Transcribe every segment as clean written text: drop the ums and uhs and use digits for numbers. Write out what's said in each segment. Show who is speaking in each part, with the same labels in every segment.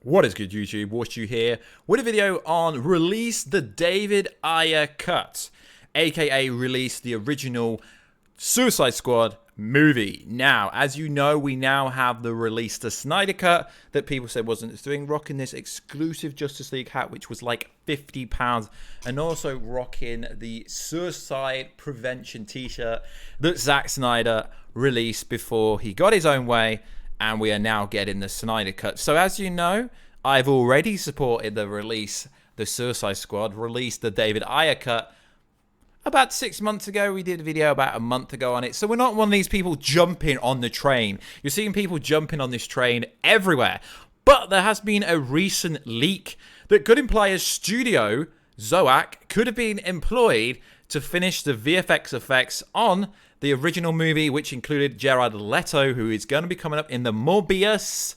Speaker 1: What is good, YouTube? Warstu here with a video on release the David Ayer cut, aka release the original Suicide Squad movie. Now, as you know, we now have the release the Snyder Cut that people said wasn't doing, rocking this exclusive Justice League hat, which was like £50, and also rocking the Suicide Prevention t-shirt that Zack Snyder released before he got his own way. And we are now getting the Snyder Cut. So as you know, I've already supported the release, the Suicide Squad, released the David Ayer cut about 6 months ago. We did a video about a month ago on it. So we're not one of these people jumping on the train. You're seeing people jumping on this train everywhere. But there has been a recent leak that could imply a studio, Zoac, could have been employed to finish the VFX effects on the original movie, which included Jared Leto, who is going to be coming up in the Morbius,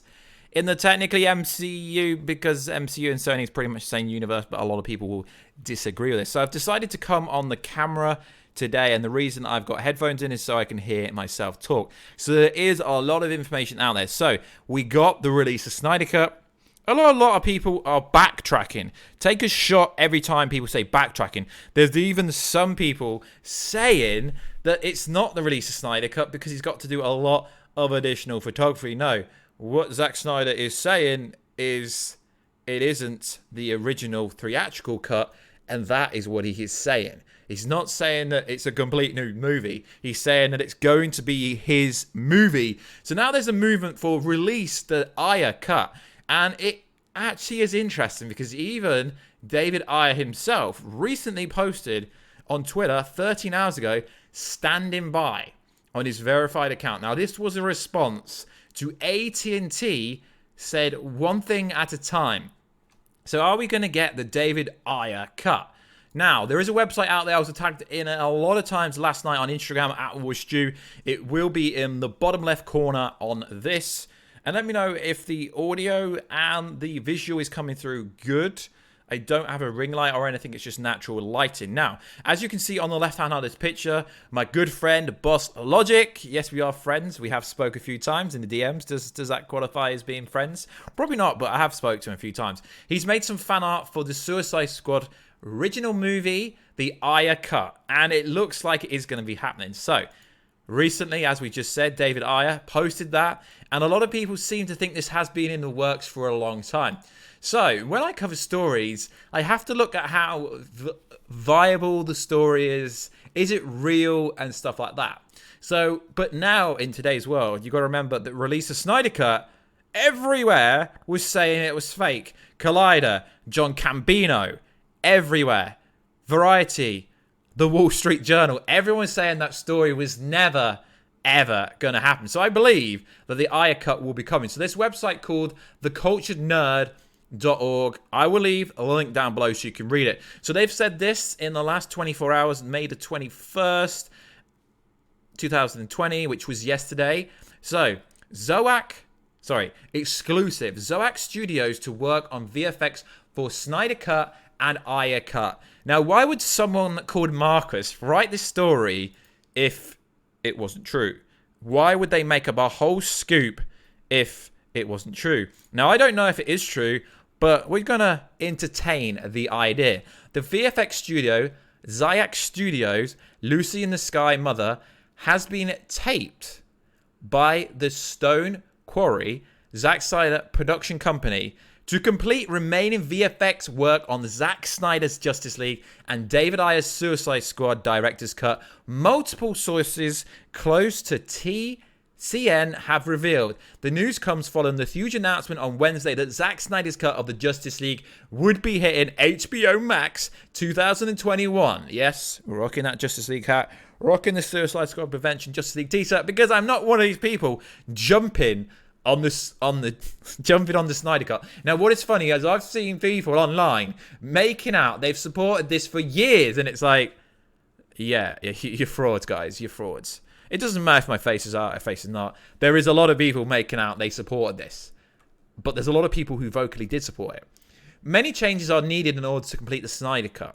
Speaker 1: in the technically MCU, because MCU and Sony is pretty much the same universe, but a lot of people will disagree with this. So I've decided to come on the camera today, and the reason I've got headphones in is so I can hear myself talk. So there is a lot of information out there. So we got the release of Snyder Cut. A lot of people are backtracking. Take a shot every time people say backtracking. There's even some people saying that it's not the release of Snyder Cut because he's got to do a lot of additional photography. No, what Zack Snyder is saying is it isn't the original theatrical cut, and that is what he is saying. He's not saying that it's a complete new movie. He's saying that it's going to be his movie. So now there's a movement for release the Ayer cut. And it actually is interesting because even David Ayer himself recently posted on Twitter 13 hours ago, standing by on his verified account. Now, this was a response to AT&T said one thing at a time. So are we going to get the David Ayer cut? Now, there is a website out there. I was tagged in a lot of times last night on Instagram at Warstu. It will be in the bottom left corner on this. And let me know if the audio and the visual is coming through good. I don't have a ring light or anything. It's just natural lighting. Now, as you can see on the left-hand side of this picture, my good friend, Boss Logic. Yes, we are friends. We have spoke a few times in the DMs. Does that qualify as being friends? Probably not, but I have spoke to him a few times. He's made some fan art for the Suicide Squad original movie, the Ayer cut. And it looks like it is going to be happening. So, recently, as we just said, David Ayer posted that, and a lot of people seem to think this has been in the works for a long time. So, when I cover stories, I have to look at how viable the story is it real, and stuff like that. So, but now, in today's world, you've got to remember that release of Snyder Cut, everywhere was saying it was fake. Collider, John Cambino, everywhere. Variety, the Wall Street Journal, everyone's saying that story was never, ever going to happen. So I believe that the Ayer cut will be coming. So this website called theculturednerd.org, I will leave a link down below so you can read it. So they've said this in the last 24 hours, May the 21st, 2020, which was yesterday. So exclusive. Zoac Studios to work on VFX for Snyder Cut and Ayer cut. Now, why would someone called Marcus write this story if it wasn't true? Why would they make up a whole scoop if it wasn't true? Now, I don't know if it is true, but we're going to entertain the idea. The VFX studio, Zoac Studios, Lucy in the Sky Mother, has been taped by the Stone Quarry, Zack Snyder production company, to complete remaining VFX work on Zack Snyder's Justice League and David Ayer's Suicide Squad director's cut. Multiple sources close to TCN have revealed. The news comes following the huge announcement on Wednesday that Zack Snyder's cut of the Justice League would be hitting HBO Max 2021. Yes, we're rocking that Justice League hat, rocking the Suicide Squad Prevention Justice League t-shirt, because I'm not one of these people jumping on the Snyder Cut. Now, what is funny is I've seen people online making out they've supported this for years, and it's like, yeah, you're frauds, guys. You're frauds. It doesn't matter if my face is out, if my face is not. There is a lot of people making out they supported this, but there's a lot of people who vocally did support it. Many changes are needed in order to complete the Snyder Cut.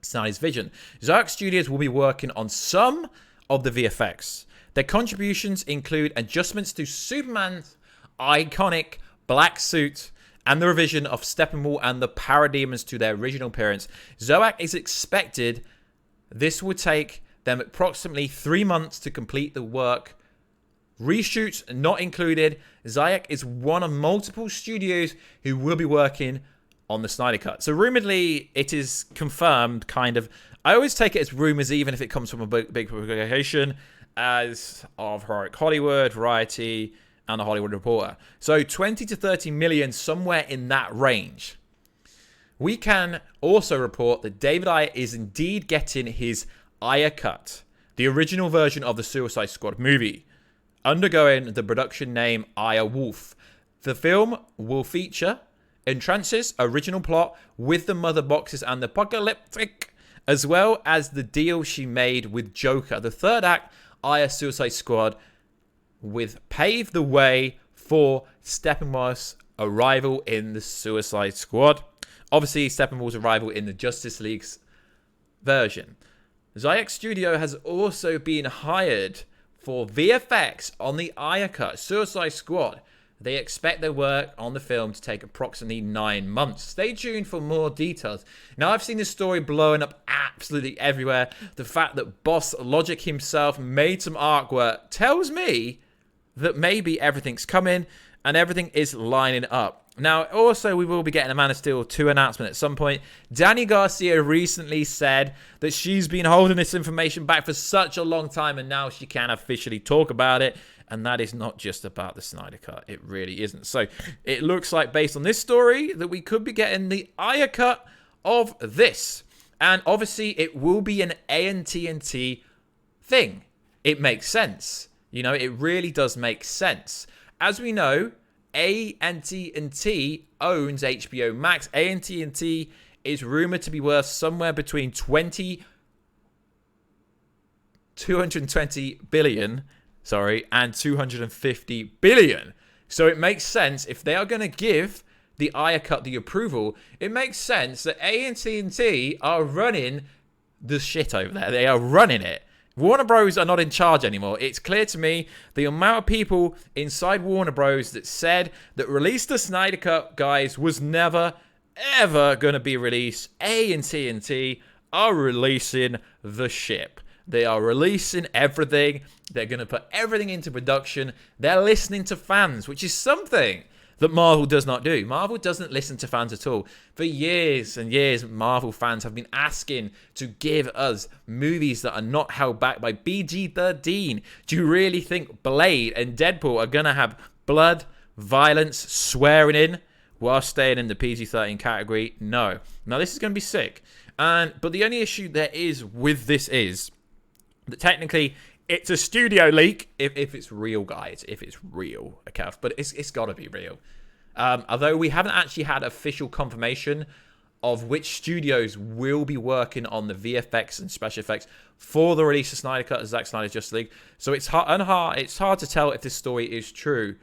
Speaker 1: Snyder's vision. Zoac Studios will be working on some of the VFX. Their contributions include adjustments to Superman's iconic black suit and the revision of Steppenwolf and the Parademons to their original appearance, Zoac is expected this would take them approximately 3 months to complete the work. Reshoots not included. Zayak is one of multiple studios who will be working on the Snyder Cut. So rumoredly, it is confirmed, kind of. I always take it as rumors, even if it comes from a big publication, as of Heroic Hollywood, Variety, and the Hollywood Reporter. So 20 to 30 million, somewhere in that range. We can also report that David Ayer is indeed getting his Ayer cut, the original version of the Suicide Squad movie, undergoing the production name Ayer Wolf. The film will feature Entrance's original plot with the mother boxes and the apocalyptic, as well as the deal she made with Joker. The third act, Ayer Suicide Squad, with paved the way for Steppenwolf's arrival in the Suicide Squad. Obviously, Steppenwolf's arrival in the Justice League's version. Zayak Studio has also been hired for VFX on the Ayer cut, Suicide Squad. They expect their work on the film to take approximately 9 months. Stay tuned for more details. Now, I've seen this story blowing up absolutely everywhere. The fact that Boss Logic himself made some artwork tells me that maybe everything's coming and everything is lining up. Now, also, we will be getting a Man of Steel 2 announcement at some point. Dani Garcia recently said that she's been holding this information back for such a long time, and now she can officially talk about it. And that is not just about the Snyder Cut. It really isn't. So it looks like, based on this story, that we could be getting the Ayer cut of this. And obviously, it will be an AT&T thing. It makes sense. You know, it really does make sense. As we know, AT&T owns HBO Max. AT&T is rumored to be worth somewhere between 220 billion, and 250 billion. So it makes sense, if they are going to give the Ayer cut the approval, it makes sense that AT&T are running the shit over there. They are running it. Warner Bros. Are not in charge anymore. It's clear to me the amount of people inside Warner Bros. That said that Release the Snyder Cut, guys, was never, ever going to be released. AT&T are releasing the ship. They are releasing everything. They're going to put everything into production. They're listening to fans, which is something that Marvel does not do. Marvel doesn't listen to fans at all. For years and years, Marvel fans have been asking to give us movies that are not held back by PG-13. Do you really think Blade and Deadpool are going to have blood, violence, swearing in while staying in the PG-13 category? No. Now, this is going to be sick. But the only issue there is with this is that technically it's a studio leak if it's real, guys. If it's real, okay? But it's got to be real. Although we haven't actually had official confirmation of which studios will be working on the VFX and special effects for the release of Snyder Cut and Zack Snyder's Justice League. So it's hard to tell if this story is true,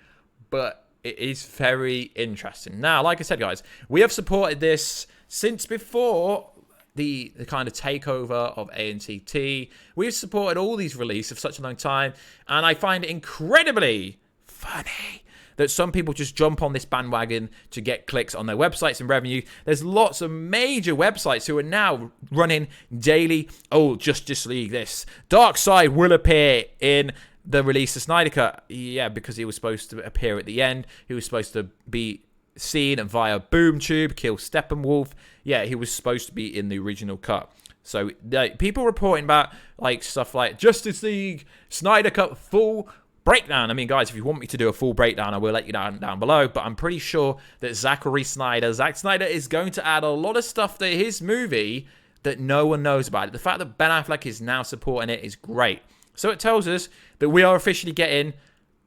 Speaker 1: but it is very interesting. Now, like I said, guys, we have supported this since before the kind of takeover of AT&T. We've supported all these releases for such a long time, and I find it incredibly funny that some people just jump on this bandwagon to get clicks on their websites and revenue. There's lots of major websites who are now running daily, oh, Justice League this. Darkseid will appear in the release of Snyder Cut. Yeah, because he was supposed to appear at the end. He was supposed to be seen via BoomTube, kill Steppenwolf. Yeah, he was supposed to be in the original cut. So people reporting about like stuff like Justice League, Snyder Cut full breakdown. I mean, guys, if you want me to do a full breakdown, I will let you down below. But I'm pretty sure that Zack Snyder is going to add a lot of stuff to his movie that no one knows about it. The fact that Ben Affleck is now supporting it is great. So it tells us that we are officially getting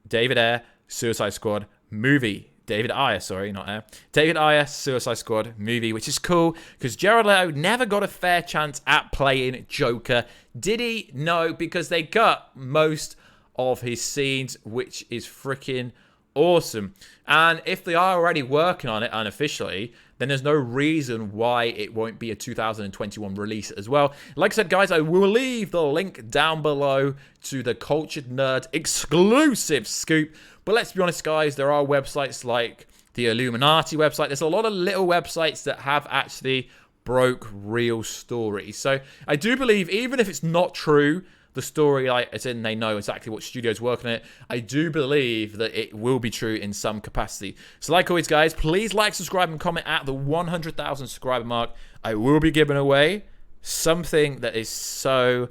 Speaker 1: David Ayer, Suicide Squad movie. David Ayer, Suicide Squad movie, which is cool because Jared Leto never got a fair chance at playing Joker. Did he? No, because they cut most of his scenes, which is freaking awesome. And if they are already working on it unofficially, then there's no reason why it won't be a 2021 release as well. Like I said, guys, I will leave the link down below to the Cultured Nerd exclusive scoop. But let's be honest, guys, there are websites like the Illuminati website. There's a lot of little websites that have actually broke real stories. So I do believe, even if it's not true, the story, like as in they know exactly what studio's working on it, I do believe that it will be true in some capacity. So like always, guys, please like, subscribe, and comment at the 100,000 subscriber mark. I will be giving away something that is so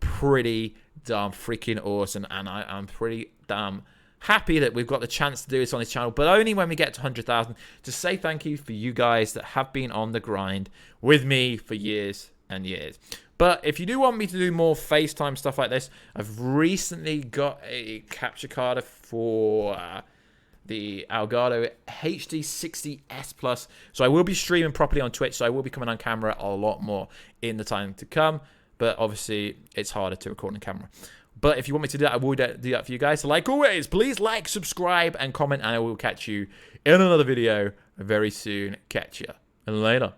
Speaker 1: pretty damn freaking awesome, and I'm pretty damn happy that we've got the chance to do this on this channel, but only when we get to 100,000, to say thank you for you guys that have been on the grind with me for years and years. But if you do want me to do more FaceTime stuff like this, I've recently got a capture card for the Elgato HD60S Plus. So I will be streaming properly on Twitch, so I will be coming on camera a lot more in the time to come. But obviously, it's harder to record on camera. But if you want me to do that, I will do that for you guys. So like always, please like, subscribe, and comment, and I will catch you in another video very soon. Catch ya later.